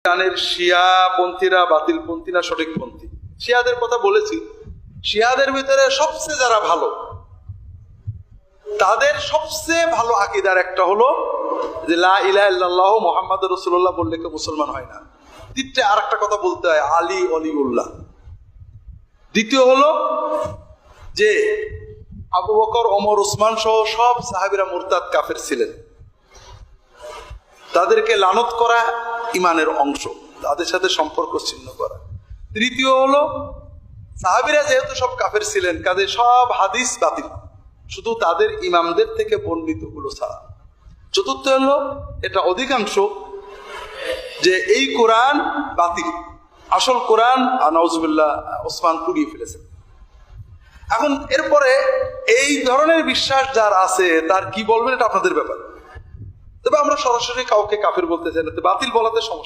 ইরানের শিয়া পন্থীরা বাতিল পন্থী না সঠিক পন্থী? শিয়াদের কথা বলেছি। শিয়াদের ভিতরে সবচেয়ে যারা ভালো, তাদের সবচেয়ে ভালো আকীদার একটা হলো যে লা ইলাহা ইল্লাল্লাহ মুহাম্মাদুর রাসূলুল্লাহ বললে কেউ মুসলমান হয় না। দ্বিতীয় আর একটা কথা বলতে হয়, আলী অলিউল্লাহ। দ্বিতীয় হলো যে আবু বকর, ওমর, উসমান সহ সব সাহাবীরা মুরতাদ কাফের ছিলেন, তাদেরকে লানত করা ইমানের অংশ, তাদের সাথে সম্পর্ক ছিন্ন করা। তৃতীয় হলো সাহাবীরা যেহেতু সব কাফের ছিলেন, কাজে সব হাদিস বাতিল, শুধু তাদের ইমামদের থেকে বর্ণিত গুলো ছাড়া। চতুর্থ হলো এটা অধিকাংশ যে এই কোরআন বাতিল, আসল কোরআন নাউজুবিল্লাহ ওসমান পুড়িয়ে ফেলেছে। এখন এরপরে এই ধরনের বিশ্বাস যার আছে তার কি বলবেন এটা আপনাদের ব্যাপার। তবে আমরা সরাসরি কাউকে কাফের বলতে চাই না, বাতিল বলাতে সমস্যা।